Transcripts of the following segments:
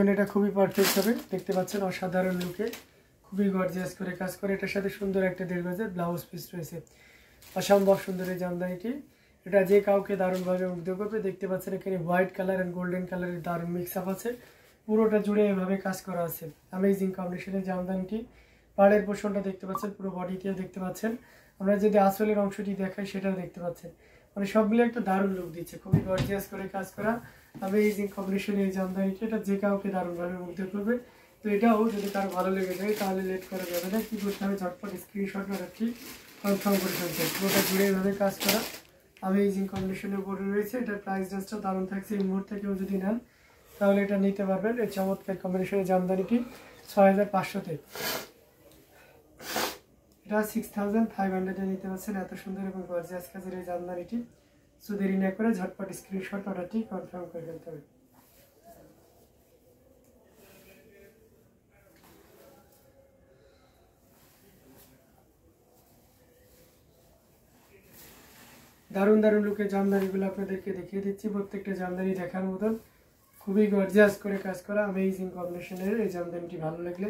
এটা খুবই পারফেক্ট হবে। দেখতে পাচ্ছেন অসাধারণ লুকে খুবই গর্জিয়াস করে কাজ করে। এটার সাথে সুন্দর একটা 1.5 গজের ব্লাউজ পিস রয়েছে। অসম্ভব সুন্দর এই জামদানিটি। এটা যে কাউকে দারুণভাবে মুগ্ধ করবে। দেখতে পাচ্ছেন এখানে হোয়াইট কালার অ্যান্ড গোল্ডেন কালারের দারুণ মিক্স আপ আছে। পুরোটা জুড়ে এভাবে কাজ করা আছে। অ্যামেজিং কম্বিনেশনের জামদানিটি। পাড়ের পোর্শনটা দেখতে পাচ্ছেন, পুরো বডিটিও দেখতে পাচ্ছেন। আমরা যদি আসলের অংশটি দেখাই সেটাও দেখতে পাচ্ছেন। মানে সব মিলে একটা দারুণ লুক দিচ্ছে। খুবই গর্জিয়াস করে কাজ করা অ্যামেজিং কম্বিনেশন এই জামদানিটি। এটা যে কাউকে দারুণভাবে মুগ্ধ করবে। তো এটাও যদি কারো ভালো লেগে যায় তাহলে লেট করা যাবে না। কি করতে হবে, ঝটপট স্ক্রিনশট রাখছি, কনফার্ম করে ফেলতে হবে। পুরোটা জুড়ে এভাবে কাজ করা অ্যামেজিং কম্বিনেশনের উপরে রয়েছে। এটার প্রাইস রেঞ্জটা দারুণ থাকছে। এই মুহূর্তে কেউ যদি নেন তাহলে এটা নিতে পারবেন। এই চমৎকার কম্বিনেশনের জামদানিটি 6500-তে। এটা 6500-এ নিতে পারছেন। এত সুন্দর এবং গর্জিয়াস কাজের এই জামদানিটি। সো দেরি না করে ঝটপট স্ক্রিনশট অর্ডারটি কনফার্ম করে ফেলতে হবে। দারুণ দারুণ লুকের জামদানিগুলো আপনাদেরকে দেখিয়ে দিচ্ছি। প্রত্যেকটা জামদানি দেখার মতন খুবই গর্জিয়াস করে কাজ করা অ্যামেজিং কম্বিনেশনের এই জামদানিটি ভালো লাগলে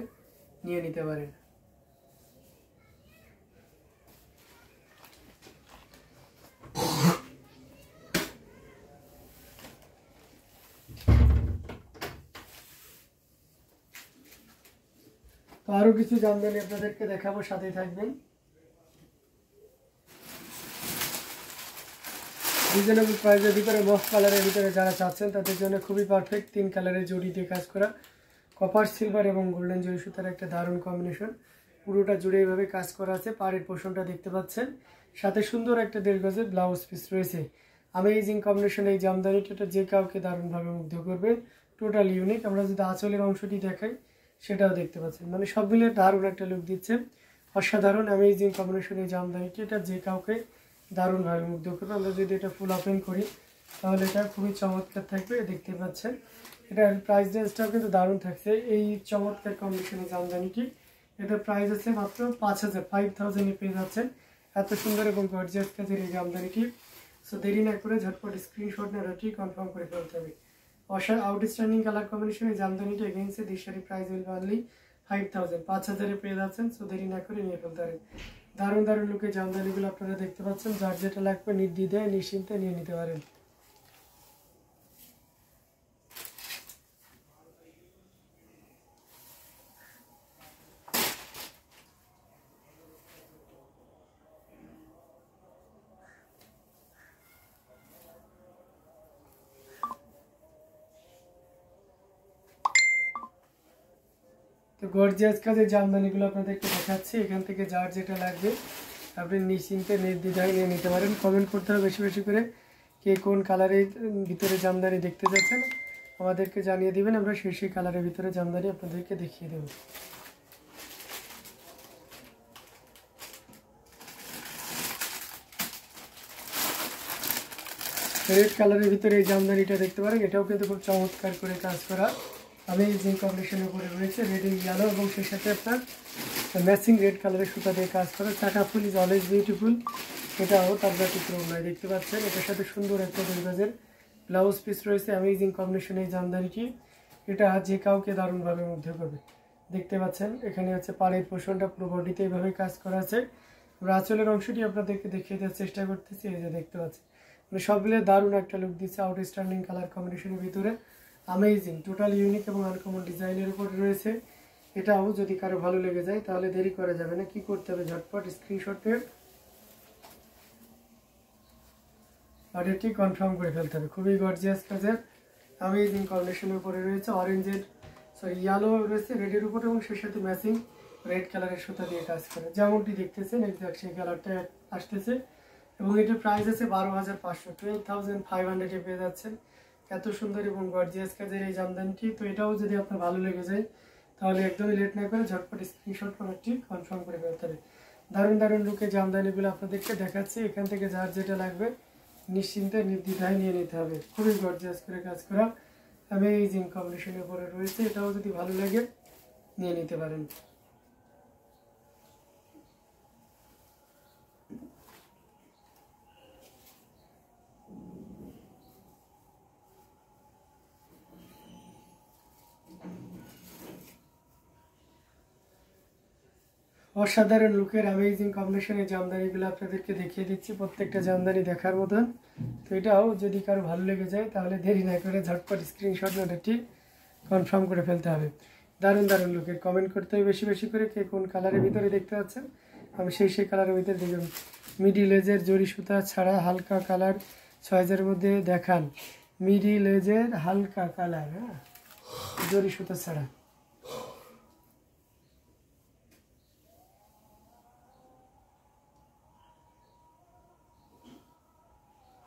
নিয়ে নিতে পারেন। তো আরো কিছু জামদানি আপনাদেরকে দেখাবো, সাথেই থাকবেন। রিজনেবল প্রাইসের ভিতরে মফ কালারের ভিতরে যারা চাচ্ছেন তাদের জন্য খুবই পারফেক্ট। 3 কালারের জড়ি দিয়ে কাজ করা কপার সিলভার এবং গোল্ডেন জরি সুতার একটা দারুণ কম্বিনেশন। পুরোটা জুড়ে এইভাবে কাজ করা আছে। পাড়ের পোর্শনটা দেখতে পাচ্ছেন, সাথে সুন্দর একটা 1.5 গজের ব্লাউজ পিস রয়েছে। অ্যামেজিং কম্বিনেশন এই জামদানিটা যে কাউকে দারুণভাবে মুগ্ধ করবে। Total unique. আমরা যদি আঁচলের অংশটি দেখাই সেটাও দেখতে পাচ্ছেন। মানে সব মিলে দারুণ একটা লুক দিচ্ছে। অসাধারণ অ্যামেজিং কম্বিনেশন এই জামদানিটি। এটা যে কাউকে দারুণভাবে মুগ্ধ করবে। আমরা যদি এটা ফুল ওপেন করি তাহলে এটা খুবই চমৎকার থাকবে। দেখতে পাচ্ছেন এটার প্রাইস রেঞ্জটাও কিন্তু দারুণ থাকছে। এই চমৎকার কম্বিনেশনের জামদানিটি এটার প্রাইস আছে মাত্র 5000 পেয়ে যাচ্ছেন। এত সুন্দর এবং গর্জিয়াস কাজের এই জামদানিটি। সো দেরি না করে ঝটপট স্ক্রিনশট না রাখি কনফার্ম করে ফেলতে হবে। আউটস্ট্যান্ডিং কালার কম্বিনেশন এই জামদানিটি এগেইনস্টে দিশারি প্রাইস উইল অনলি 5000 পেয়ে যাচ্ছেন। সো দেরি না করে নিয়ে ফেলতে হবে। দারুণ দারুণ লুকের জামদানিগুলো আপনারা দেখতে পাচ্ছেন। যার যেটা লাগবে নির্দ্বিধায় নিশ্চিন্তে নিয়ে নিতে পারেন। তো গর্জিয়াস কাজের জামদানিগুলো আপনাদেরকে দেখাচ্ছি। এখান থেকে যার যেটা লাগবে আপনি নিশ্চিন্তে নির্দ্বিধায় নিয়ে নিতে পারেন। কমেন্ট করতে হবে বেশি বেশি করে, কে কোন কালারের ভিতরে জামদানি দেখতে যাচ্ছেন আমাদেরকে জানিয়ে দিবেন। আমরা সেই কালারের ভিতরে জামদানি আপনাদেরকে দেখিয়ে দেব। রেড কালারের ভিতরে এই জামদানিটা দেখতে পারেন। এটাও কিন্তু খুব চমৎকার করে কাজ করা অ্যামেজিং কম্বিনেশনের উপরে রয়েছে। রেড ইন ইয়েলো এবং সেই সাথে আপনার ম্যাচিং রেড কালারের সুতা দিয়ে কাজ করা। চাকা ফুল ইজ অলওয়েজ বিউটিফুল। এটাও তার ব্যতিক্রম নয়। দেখতে পাচ্ছেন এটার সাথে সুন্দর একটা 2 গজের ব্লাউজ পিস রয়েছে। অ্যামেজিং কম্বিনেশন এই জামদানিটি। এটা যে কাউকে দারুণভাবে মুগ্ধ করবে। দেখতে পাচ্ছেন এখানে হচ্ছে পাড়ের পোর্শনটা পুরো বডিতে এইভাবে কাজ করা আছে। আমরা আঁচলের অংশটি আপনাদেরকে দেখিয়ে দেওয়ার চেষ্টা করতেছি। এই যে দেখতে পাচ্ছেন মানে সব মিলে দারুণ একটা লুক দিচ্ছে আউটস্ট্যান্ডিং কালার কম্বিনেশনের ভিতরে। অ্যামেজিং টোটাল ইউনিক এবং আনকমন ডিজাইনের উপর রয়েছে। এটাও যদি কারো ভালো লেগে যায় তাহলে দেরি করা যাবে না। কি করতে হবে, ঝটপট স্ক্রিনশটের অর্ডারটি কনফার্ম করে ফেলতে হবে। খুবই গর্জিয়াস কাজের অ্যামেজিং কম্বিনেশনের উপরে রয়েছে। অরেঞ্জের ইয়েলো রয়েছে রেডের উপরে এবং সেই সাথে ম্যাচিং রেড কালারের সুতা দিয়ে কাজ করে। যেমনটি দেখতেছেন এক্সাক্ট সেই কালারটা আসতেছে। এবং এটার প্রাইস আছে 12500, 12500 পেয়ে যাচ্ছেন। এত সুন্দর এবং গর্জিয়াস কাজের এই জামদানিটি। তো এটাও যদি আপনার ভালো লেগে যায় তাহলে একদমই লেট না করে ঝটপট স্ক্রিনশট প্রোডাক্টটি কনফার্ম করে ফেলতে হবে। দারুণ দারুণ লুকে জামদানিগুলো আপনাদেরকে দেখাচ্ছি। এখান থেকে যার যেটা লাগবে নিশ্চিন্তে নির্দ্বিধায় নিয়ে নিতে হবে। খুবই গর্জিয়াস করে কাজ করা অ্যামেজিং কম্বিনেশনের উপরে রয়েছে। এটাও যদি ভালো লাগে নিয়ে নিতে পারেন। অসাধারণ লুকের অ্যামেজিং কম্বিনেশনের জামদানিগুলো আপনাদেরকে দেখিয়ে দিচ্ছি, প্রত্যেকটা জামদানি দেখার মতন। তো এটাও যদি কারো ভালো লেগে যায় তাহলে দেরি না করে ঝটপট স্ক্রিনশট নোটটি কনফার্ম করে ফেলতে হবে। দারুণ দারুণ লুকের কমেন্ট করতে হবে বেশি বেশি করে, কে কোন কালারের ভিতরে দেখতে পাচ্ছেন। আমি সেই কালারের ভিতরে দেখুন, মিডি লেজের জরি সুতা ছাড়া হালকা কালার 6000 মধ্যে দেখান। মিডি লেজের হালকা কালার, হ্যাঁ, জরি সুতা ছাড়া।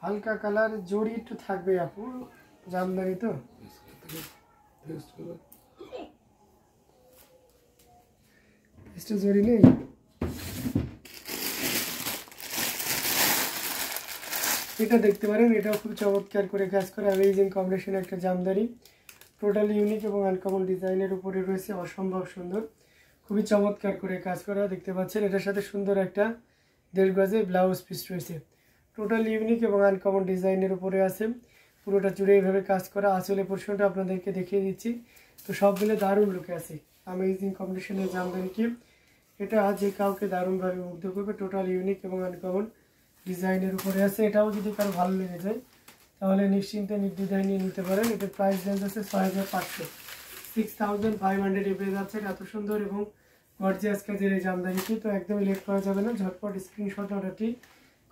হালকা কালার জরি একটু থাকবে আপু, জামদানি তো। জরি নেই, এটা দেখতে পারেন, এটাও খুব চমৎকার করে কাজ করে অ্যামেজিং কম্বিনেশন একটা জামদানি, টোটালি ইউনিক এবং আনকমন ডিজাইনের উপরে রয়েছে, অসম্ভব সুন্দর, খুবই চমৎকার করে কাজ করা দেখতে পাচ্ছেন। এটার সাথে সুন্দর একটা 1.5 গজে ব্লাউজ পিস রয়েছে, টোটালি ইউনিক এবং আনকমন ডিজাইনের উপরে আছে, পুরোটা জুড়ে এইভাবে কাজ করা। আসলে পোর্শনটা আপনাদেরকে দেখিয়ে দিচ্ছি। তো সবগুলো দারুণ লুকে আছে অ্যামেজিং কম্বিনেশনের জামদানিটি, এটা যে কাউকে দারুণভাবে মুগ্ধ করবে, টোটাল ইউনিক এবং আনকমন ডিজাইনের উপরে আছে। এটাও যদি কারো ভালো লেগে যায় তাহলে নিশ্চিন্তে নির্দ্বিধায় নিয়ে নিতে পারেন। এটার প্রাইস রেঞ্জ আছে 6500, 6500 পেয়ে যাচ্ছে এত সুন্দর এবং গর্জিয়াস কাজের এই জামদানিটি। তো একদমই লেট করা যাবে না, ঝটপট স্ক্রিনশট অর্ডারটি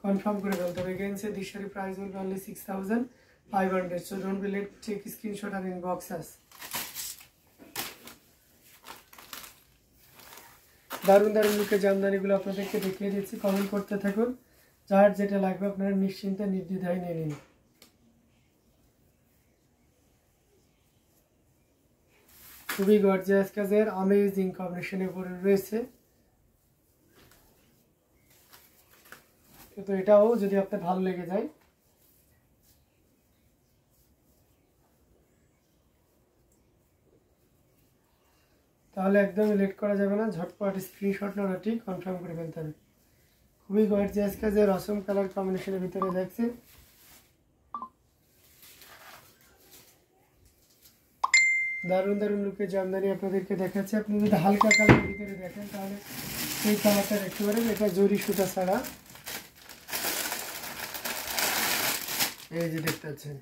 কনফার্ম করে ফেলতে হবে। Against this sari price will be only 6500, so don't be late, take screenshot আর ইনবক্স আস। দারুণ দারুণ লুকে জামদানিগুলো আপনাদেরকে দেখিয়ে দিচ্ছি, কমেন্ট করতে থাকুন, যার যেটা লাগবে আপনারা নিশ্চিন্তে নির্দ্বিধায় নিয়ে নিন। খুবই গর্জিয়াস কাজের অ্যামেজিং কম্বিনেশনের উপরে রয়েছে। তো এটাও যদি আপনার ভালো লেগে যায় তাহলে একদমই লেট করা যাবে না, ঝটপট স্ক্রিনশট নোটটি কনফার্ম করে ফেলতে হবে। খুবই গর্জিয়াস কাজের অসম কালার কম্বিনেশনের ভিতরে দেখছেন, দারুণ দারুণ লুকের জামদানি আপনাদেরকে দেখাচ্ছে। আপনি যদি হালকা কালারের ভিতরে দেখেন তাহলে এই কালারটা দেখতে পারেন, এটা জরি সুতা ছাড়া, এই যে দেখতে পাচ্ছেন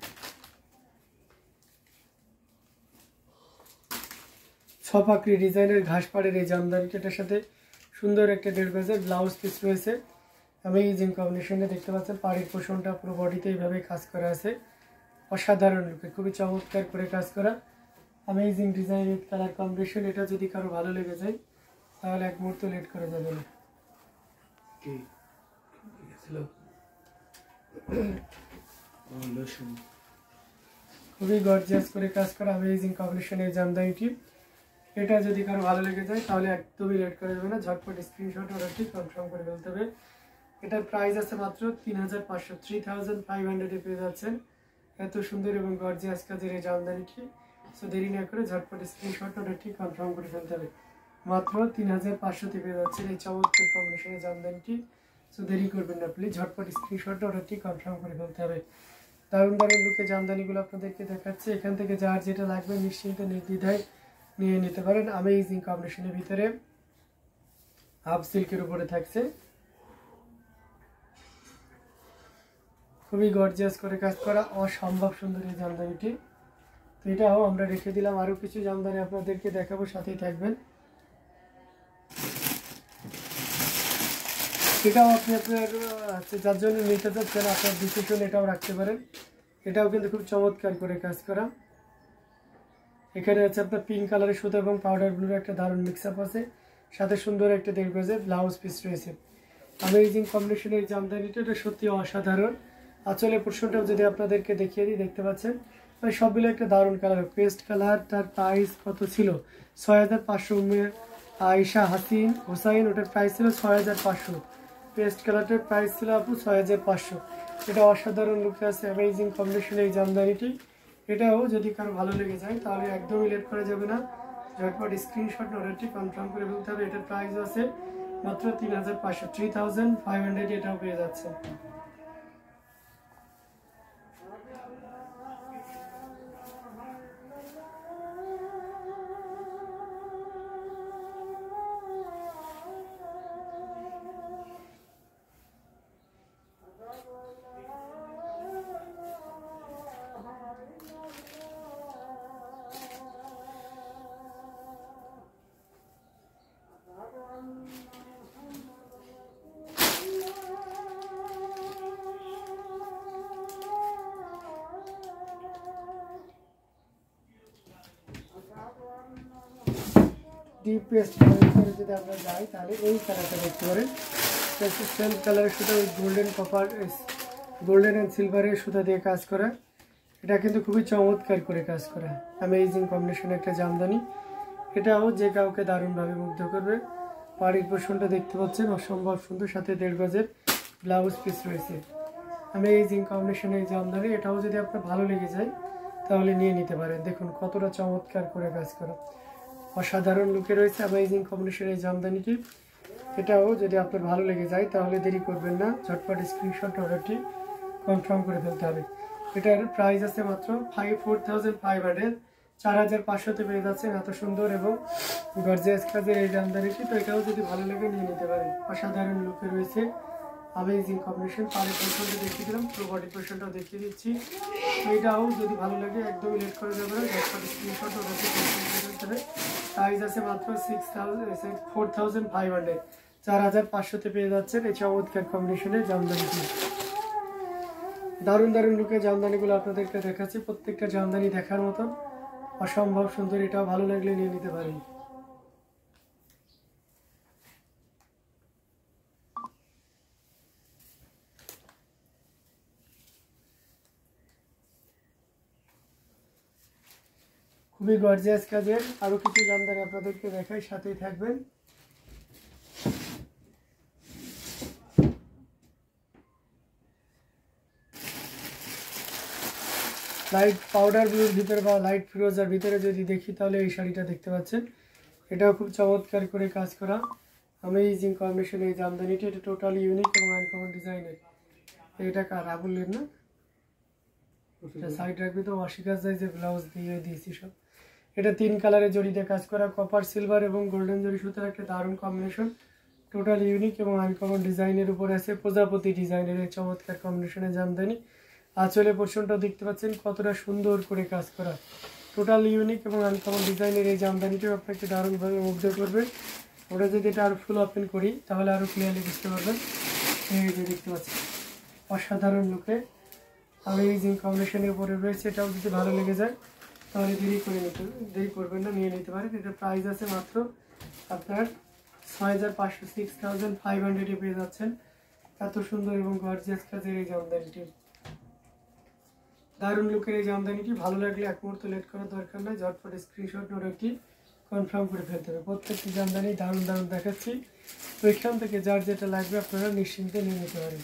ছপাকড়ি ডিজাইনের ঘাস পাড়ের এই জামদানিটা, এটার সাথে সুন্দর একটা 1.5 গজের ব্লাউজ পিস রয়েছে। অ্যামেজিং কম্বিনেশনে দেখতে পাচ্ছেন, পাড়ের পোষণটা পুরো বডিতে এইভাবে কাজ করা আছে, অসাধারণ লুকে, খুবই চমৎকার করে কাজ করা amazing design with colour combination. এটা যদি কারো ভালো লেগে যায় তাহলে এক মুহূর্ত লেট করা যাবে না। খুবই গর্জিয়াস করে কাজ করা অ্যামেজিং কম্বিনেশনের জামদানিটি, এটা যদি কারো ভালো লেগে যায় তাহলে একদমই লেট করা যাবে না, ঝটপট স্ক্রিনশট অর্ডারটি কনফার্ম করে ফেলতে হবে। এটার প্রাইস আছে মাত্র 3500, 3500 পেয়ে যাচ্ছেন এত সুন্দর এবং গর্জিয়াস কাজের এই জামদানিটি। সো দেরি না করে ঝটপট স্ক্রিনশট অর্ডারটি কনফার্ম করে ফেলতে হবে। মাত্র 3500 পেয়ে যাচ্ছেন এই চমৎকার কম্বিনেশনের জামদানিটি। সো দেরি করবেন না প্লিজ, ঝটপট স্ক্রিনশট অর্ডারটি কনফার্ম করে ফেলতে হবে। দারুণ দারুণ লুকে জামদানিগুলো আপনাদেরকে দেখাচ্ছে, এখান থেকে যার যেটা লাগবে নিশ্চিন্তে নির্দ্বিধায় নিয়ে নিতে পারেন। অ্যামেজিং কম্বিনেশনের ভিতরে হাফ সিল্কের উপরে থাকছে, খুবই গর্জিয়াস করে কাজ করা অসম্ভব সুন্দর এই জামদানিটি। তো এটাও আমরা রেখে দিলাম, আরও কিছু জামদানি আপনাদেরকে দেখাবো, সাথেই থাকবেন। এটাও আপনি আপনার যার জন্য নিতে চাচ্ছেন আপনার ডিসিশন এটাও রাখতে পারেন, এটাও কিন্তু খুব চমৎকার করে কাজ করা। এখানে আছে আপনার পিঙ্ক কালারের সুতা এবং পাউডার ব্লুর একটা দারুণ মিক্স আপ আছে, সাথে সুন্দর একটা 1.5 গজের ব্লাউজ পিস রয়েছে। অ্যামেজিং কম্বিনেশনের এই জামদানিটা, এটা সত্যি অসাধারণ। আঁচলের পোর্শনটাও যদি আপনাদেরকে দেখিয়ে দিই, দেখতে পাচ্ছেন সবগুলো একটা দারুণ কালার, পেস্ট কালার। তার প্রাইস কত ছিল? 6500। আয়েশা হোসাইন, ওটার প্রাইস ছিল 6500। পেস্ট কালারটার প্রাইস ছিল আপু 6500। এটা অসাধারণ লুকে আছে অ্যামেজিং কম্বিনেশনের এই জামদানিটি। এটাও যদি কারো ভালো লেগে যায় তাহলে একদমই লেট করা যাবে না, ঝটপট স্ক্রিনশট অর্ডারটি কনফার্ম করে ফেলতে হবে। এটার প্রাইস আছে মাত্র 3500, 3500 এটাও পেয়ে যাচ্ছে। ডিপ পেস্ট কালারের ভিতরে যদি আমরা যাই তাহলে এই কালারটা দেখতে পারেন। সেলফ কালারের সুতা ওই গোল্ডেন কপার গোল্ডেন অ্যান্ড সিলভারের সুতা দিয়ে কাজ করা। এটা কিন্তু খুবই চমৎকার করে কাজ করা, অ্যামেজিং কম্বিনেশন একটা জামদানি। এটাও যে কাউকে দারুণভাবে মুগ্ধ করবে। পাড়ির পোর্শনটা দেখতে পাচ্ছেন অসম্ভব সুন্দর, সাথে 1.5 গজের ব্লাউজ পিস রয়েছে। অ্যামেজিং কম্বিনেশনের এই জামদানি, এটাও যদি আপনার ভালো লেগে যায় তাহলে নিয়ে নিতে পারেন। দেখুন কতটা চমৎকার করে কাজ করা, অসাধারণ লুকে রয়েছে অ্যামেজিং কম্বিনেশনের এই জামদানিটি। এটাও যদি আপনার ভালো লেগে যায় তাহলে দেরি করবেন না, ঝটপট স্ক্রিনশট অর্ডারটি কনফার্ম করে ফেলতে হবে। এটার প্রাইস আছে মাত্র 4,500, 4,500-তে পেয়ে যাচ্ছেন এত সুন্দর এবং গর্জিয়াস কাজের এই জামদানিটি। তো এটাও যদি ভালো লাগে নিয়ে নিতে পারেন, অসাধারণ লুকে রয়েছে অ্যামেজিং কম্বিনেশন। পাড়ের পোর্শনটা দেখিয়ে দিলাম, পুরো বডি পোর্শনটাও দেখিয়ে দিচ্ছি। এটাও যদি ভালো লাগে একদমই লেট করে যাবে না, ঝটপট স্ক্রিনশট অর্ডারটি কনফার্ম করে ফেলতে হবে। প্রাইস আছে মাত্র 4,500, 4,500-তে পেয়ে যাচ্ছেন এই চমৎকার কম্বিনেশনের জামদানিটি। দারুণ দারুণ লুকে জামদানিগুলো আপনাদেরকে দেখাচ্ছি, প্রত্যেকটা জামদানি দেখার মতন অসম্ভব সুন্দর। এটাও ভালো লাগলে নিয়ে নিতে পারেন। খুবই গর্জিয়াস কাজের আরো কিছু জামদানি আপনাদেরকে দেখাই, সাথেই থাকবেন। লাইট পাউডার ব্লুর ভিতরে বা লাইট ফিরোজার ভিতরে যদি দেখি তাহলে এই শাড়িটা দেখতে পাচ্ছেন। এটাও খুব চমৎকার করে কাজ করা অ্যামেজিং কম্বিনেশন এই জামদানিটি। এটা টোটালি ইউনিক এবং আনকমন ডিজাইনের। এটা কার আবুলের না, সাইড রাখবি তো অশিকাজ যে ব্লাউজ দিয়ে দিয়েছি সব। এটা 3 কালারের জড়িতে কাজ করা, কপার সিলভার এবং গোল্ডেন জড়ি সুতার একটা দারুণ কম্বিনেশন। টোটাল ইউনিক এবং আনকমন ডিজাইনের উপরে আছে প্রজাপতি ডিজাইনের এই চমৎকার কম্বিনেশনের জামদানি। আঁচলে পোর্শনটাও দেখতে পাচ্ছেন কতটা সুন্দর করে কাজ করা, টোটাল ইউনিক এবং আনকমন ডিজাইনের এই জামদানিটিও আপনাকে দারুণভাবে মুগ্ধ করবে। ওটা যদি এটা আরও ফুল ওপেন করি তাহলে আরও ক্লিয়ারলি বুঝতে পারবেন। এই যে দেখতে পাচ্ছেন অসাধারণ লুকে অ্যামেজিং কম্বিনেশনের উপরে রয়েছে। এটাও যদি ভালো লেগে যায় তাহলে দেরি করবেন না, নিয়ে নিতে পারেন। এটা প্রাইস আছে মাত্র আপনার 6,500, 6,500-এ পেয়ে যাচ্ছেন এত সুন্দর এবং গর্জিয়াস কাজের এই জামদানিটি। দারুণ লুকের এই জামদানিটি ভালো লাগলে এক মুহূর্ত লেট করার দরকার নাই, ঝটপট স্ক্রিনশট অর্ডারটি কনফার্ম করে ফেলতে হবে। প্রত্যেকটি জামদানি দারুণ দারুণ দেখাচ্ছি, তো এখান থেকে যার যেটা লাগবে আপনারা নিশ্চিন্তে নিয়ে নিতে পারেন।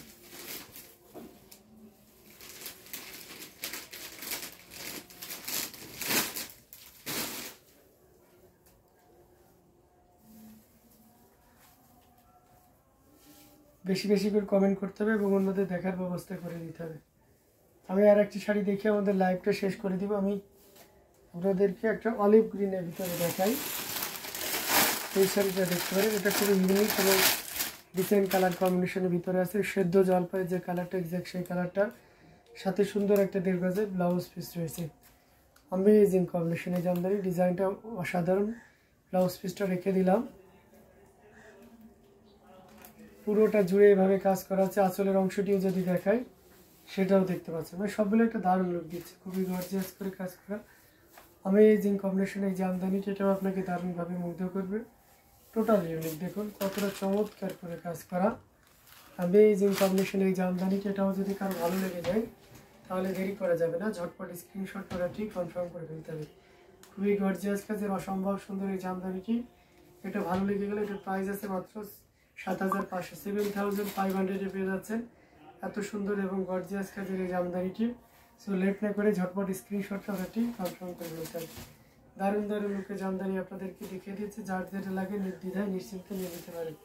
বেশি বেশি করে কমেন্ট করতে হবে এবং অন্যদের দেখার ব্যবস্থা করে দিতে হবে। আমি আর একটি শাড়ি দেখে আমাদের লাইভটা শেষ করে দিব। আমি আপনাদেরকে একটা অলিভ গ্রিনের ভিতরে দেখাই, এই শাড়িটা দেখতে পারেন। এটা খুবই ইউনিক এবং ডিসেন্ট কালার কম্বিনেশনের ভিতরে আছে। সেদ্ধ জলপাই যে কালারটা এক্সাক্ট সেই কালারটা, সাথে সুন্দর একটা 1.5 গজের ব্লাউজ পিস রয়েছে। অ্যামেজিং কম্বিনেশনের জামদানি, ডিজাইনটা অসাধারণ। ব্লাউজ পিসটা রেখে দিলাম, পুরোটা জুড়ে এভাবে কাজ করা আছে। আঁচলের অংশটিও যদি দেখাই সেটাও দেখতে পাচ্ছেন, মানে সবগুলো একটা দারুণ লুক দিচ্ছে, খুবই গর্জিয়াস করে কাজ করা অ্যামেজিং কম্বিনেশন এই জামদানিটি। এটাও আপনাকে দারুণভাবে মুগ্ধ করবে, টোটাল ইউনিক। দেখুন কতটা চমৎকার করে কাজ করা অ্যামেজিং কম্বিনেশন এই জামদানিটি। এটাও যদি কারো ভালো লেগে যায় তাহলে দেরি করা যাবে না, ঝটপট স্ক্রিনশট করা ঠিক কনফার্ম করে ফেলতে হবে। খুবই গর্জিয়াস কাজের অসম্ভব সুন্দর এই জামদানিটি। এটা ভালো লেগে গেলে এটার প্রাইস আছে মাত্র 7,500, 7,500-এ পেয়ে যাচ্ছেন এত সুন্দর এবং গর্জিয়াস কাজের এই জামদানিটি। সো লেট না করে ঝটপট স্ক্রিনশট করাটি কনফার্ম করে ফেলতে হবে। দারুণ দারুণ লুকে জামদানি আপনাদেরকে দেখিয়ে দিয়েছে, যার যেটা লাগে নির্দ্বিধায় নিশ্চিন্তে নিয়ে নিতে পারেন।